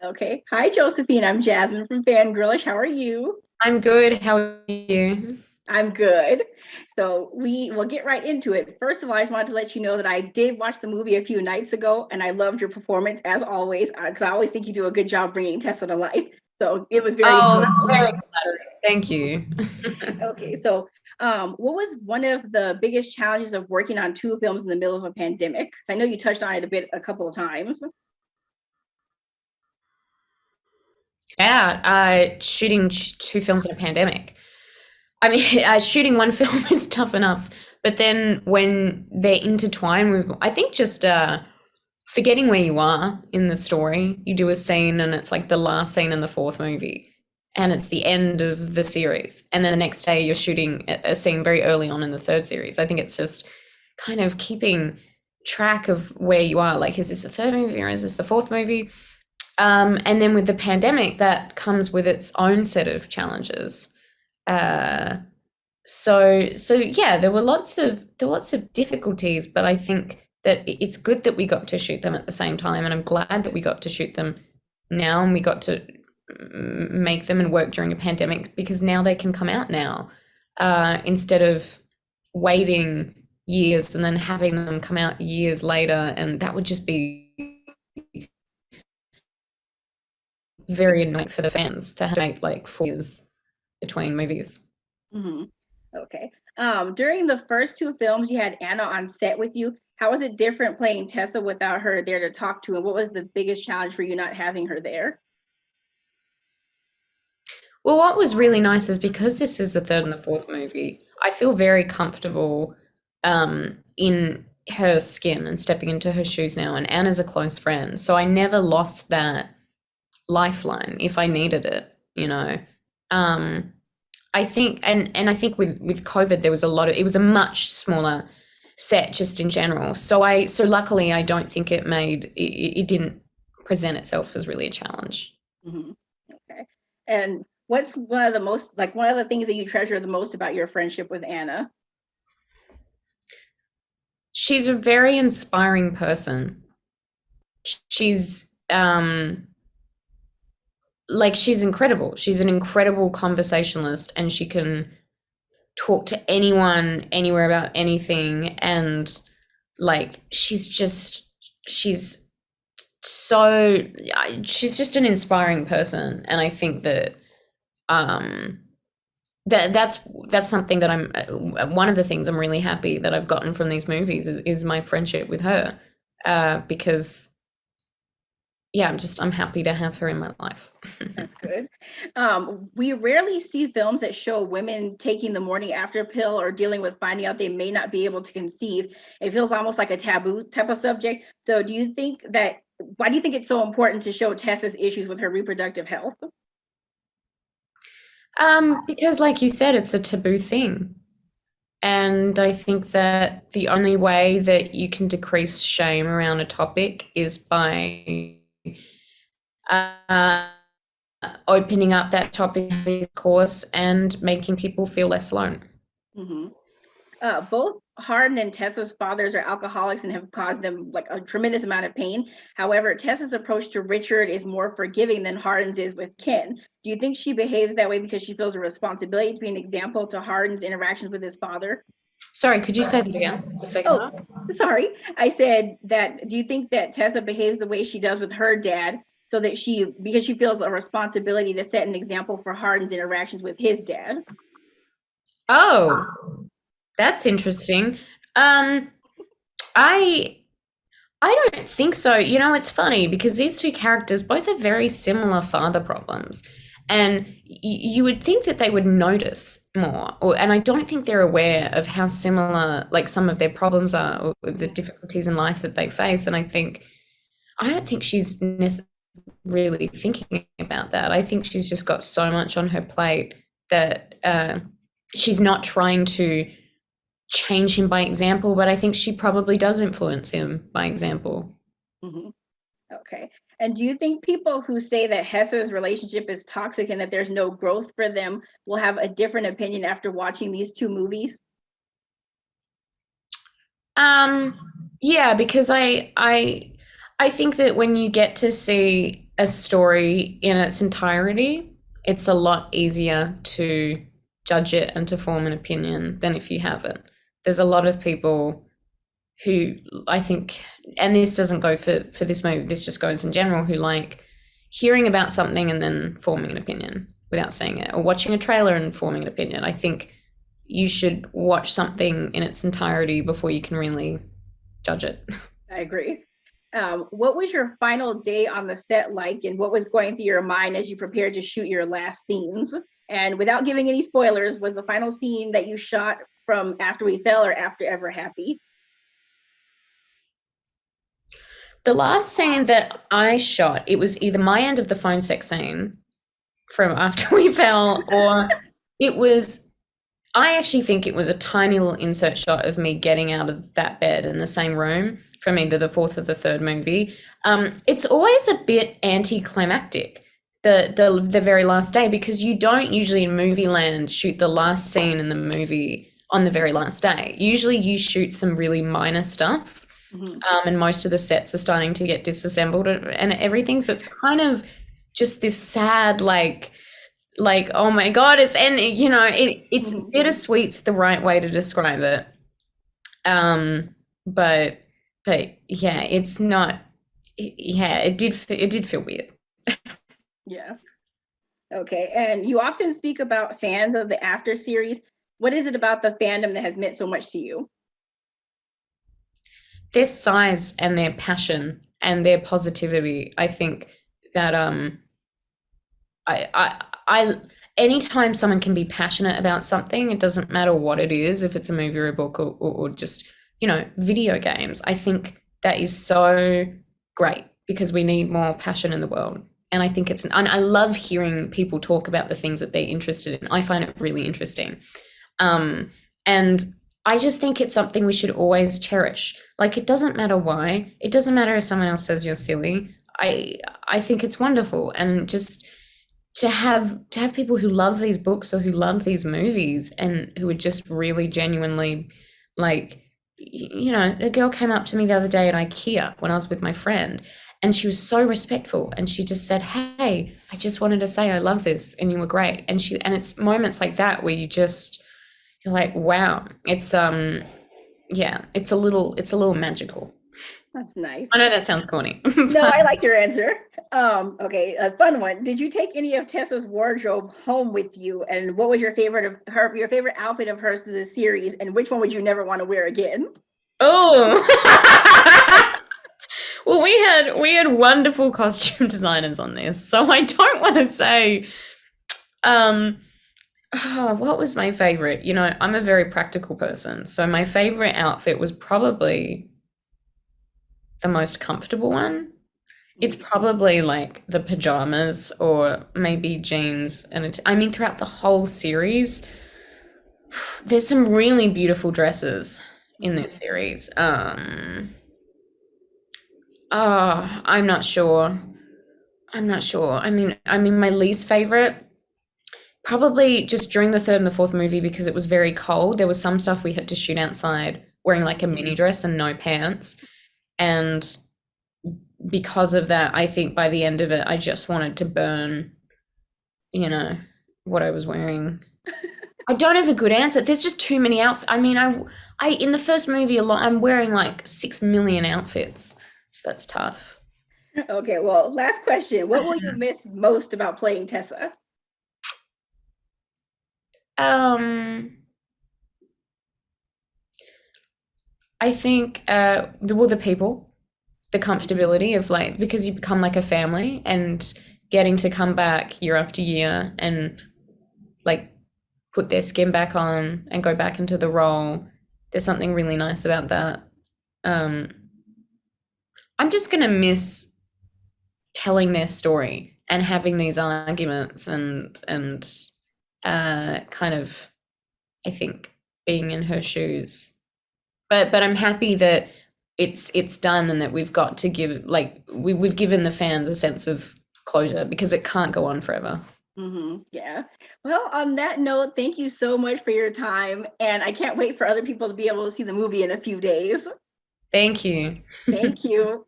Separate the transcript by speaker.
Speaker 1: Okay. Hi, Josephine. I'm Jasmine from Fangirlish. How are you?
Speaker 2: I'm good. How are you?
Speaker 1: I'm good. So we will get right into it. First of all, I just wanted to let you know that I did watch the movie a few nights ago, and I loved your performance as always, because I always think you do a good job bringing Tessa to life. So it was very
Speaker 2: Oh,
Speaker 1: good.
Speaker 2: that's very flattering. Thank you.
Speaker 1: Okay, so what was one of the biggest challenges of working on two films in the middle of a pandemic? Because I know you touched on it a couple of times.
Speaker 2: Yeah, shooting two films in a pandemic. I mean, shooting one film is tough enough, but then when they're intertwined with, I think just forgetting where you are in the story. You do a scene and it's like the last scene in the fourth movie, and it's the end of the series. And then the next day you're shooting a scene very early on in the third series. I think it's just kind of keeping track of where you are. Like, is this the third movie or is this the fourth movie? And then with the pandemic, that comes with its own set of challenges. Uh, so yeah, there were lots of difficulties, but I think that it's good that we got to shoot them at the same time, and I'm glad that we got to shoot them now and we got to make them and work during a pandemic because now they can come out now, instead of waiting years and then having them come out years later, and that would just be very annoying for the fans to have to wait like 4 years between movies.
Speaker 1: Mhm. Okay. During the first two films, you had Anna on set with you. How was it different playing Tessa without her there to talk to? And what was the biggest challenge for you not having her there?
Speaker 2: Well, what was really nice is because this is the third and the fourth movie, I feel very comfortable in her skin and stepping into her shoes now. And Anna's a close friend, so I never lost that lifeline if I needed it. Um, I think, and I think with COVID, there was a lot of, it was a much smaller set just in general. So luckily, I don't think it didn't present itself as really a challenge.
Speaker 1: Hmm. Okay. And what's one of the most, like one of the things that you treasure the most about your friendship with Anna?
Speaker 2: She's a very inspiring person. She's like she's incredible. She's an incredible conversationalist, and she can talk to anyone anywhere about anything. And like she's so she's just an inspiring person, and I think that um that's something that I'm one of the things I'm really happy that I've gotten from these movies is my friendship with her, because yeah, I'm happy to have her in my life.
Speaker 1: That's good. We rarely see films that show women taking the morning after pill or dealing with finding out they may not be able to conceive. It feels almost like a taboo type of subject. So, why do you think it's so important to show Tessa's issues with her reproductive health?
Speaker 2: Because like you said, it's a taboo thing. And I think that the only way that you can decrease shame around a topic is by uh, opening up that topic course and making people feel less alone.
Speaker 1: Hmm. Both Hardin and Tessa's fathers are alcoholics and have caused them like a tremendous amount of pain. However, Tessa's approach to Richard is more forgiving than Hardin's is with Ken. Do you think she behaves that way because she feels a responsibility to be an example to Hardin's interactions with his father?
Speaker 2: Sorry, could you say that again? The second
Speaker 1: Oh,
Speaker 2: half?
Speaker 1: sorry. I said that. Do you think that Tessa behaves the way she does with her dad so that because she feels a responsibility to set an example for Hardin's interactions with his dad?
Speaker 2: Oh, that's interesting. Um, I I don't think so. It's funny because these two characters both have very similar father problems. And you would think that they would notice more. And I don't think they're aware of how similar, like, some of their problems are, or the difficulties in life that they face. And I don't think she's really thinking about that. I think she's just got so much on her plate that she's not trying to change him by example, but I think she probably does influence him by example.
Speaker 1: Mhm. Okay. And do you think people who say that Hessa's relationship is toxic and that there's no growth for them will have a different opinion after watching these two movies?
Speaker 2: Yeah, because I think that when you get to see a story in its entirety, it's a lot easier to judge it and to form an opinion than if you haven't. There's a lot of people who I think, and this doesn't go for this movie, this just goes in general, who like hearing about something and then forming an opinion without seeing it, or watching a trailer and forming an opinion. I think you should watch something in its entirety before you can really judge it.
Speaker 1: I agree. What was your final day on the set like, and what was going through your mind as you prepared to shoot your last scenes? And without giving any spoilers, was the final scene that you shot from After We Fell or After Ever Happy?
Speaker 2: The last scene that I shot, it was either my end of the phone sex scene from After We Fell, or it was, I actually think it was a tiny little insert shot of me getting out of that bed in the same room from either the fourth or the third movie. It's always a bit anticlimactic, the very last day, because you don't usually in movie land shoot the last scene in the movie on the very last day. Usually you shoot some really minor stuff. And most of the sets are starting to get disassembled and everything. So it's kind of just this sad, like, oh my God, it's, and you know, it's bittersweet's the right way to describe it. But yeah, it's not, yeah, it did feel weird.
Speaker 1: Yeah. Okay. And you often speak about fans of the After series. What is it about the fandom that has meant so much to you?
Speaker 2: Their size and their passion and their positivity. I think that I anytime someone can be passionate about something, it doesn't matter what it is, if it's a movie or a book or just, you know, video games. I think that is so great because we need more passion in the world. And I think and I love hearing people talk about the things that they're interested in. I find it really interesting. And I just think it's something we should always cherish. Like, it doesn't matter why. It doesn't matter if someone else says you're silly. I think it's wonderful. And just to have people who love these books or who love these movies and who are just really genuinely, like, you know, a girl came up to me the other day at IKEA when I was with my friend, and she was so respectful, and she just said, "Hey, I just wanted to say I love this and you were great." And it's moments like that where you're like, wow, it's yeah, it's a little magical.
Speaker 1: That's nice.
Speaker 2: I know that sounds corny.
Speaker 1: No, I like your answer. Okay, a fun one. Did you take any of Tessa's wardrobe home with you? And what was your favorite outfit of hers to the series? And which one would you never want to wear again?
Speaker 2: Oh. Well, we had wonderful costume designers on this, so I don't want to say what was my favorite? You know, I'm a very practical person, so my favorite outfit was probably the most comfortable one. It's probably like the pajamas or maybe jeans. And I mean, throughout the whole series, there's some really beautiful dresses in this series. I'm not sure. I mean, my least favorite, probably just during the third and the fourth movie, because it was very cold. There was some stuff we had to shoot outside wearing like a mini dress and no pants. And because of that, I think by the end of it, I just wanted to burn, you know, what I was wearing. I don't have a good answer. There's just too many outfits. I mean, I in the first movie I'm wearing like 6 million outfits. So that's tough.
Speaker 1: Okay, well, last question. What will you miss most about playing Tessa?
Speaker 2: I think the people, the comfortability of like, because you become like a family, and getting to come back year after year and like put their skin back on and go back into the role. There's something really nice about that. I'm just gonna miss telling their story and having these arguments and kind of, I think, being in her shoes. But I'm happy that it's done and that we've got to give, like, we've given the fans a sense of closure, because it can't go on forever.
Speaker 1: Yeah. Well, on that note, thank you so much for your time, and I can't wait for other people to be able to see the movie in a few days.
Speaker 2: Thank you.
Speaker 1: Thank you.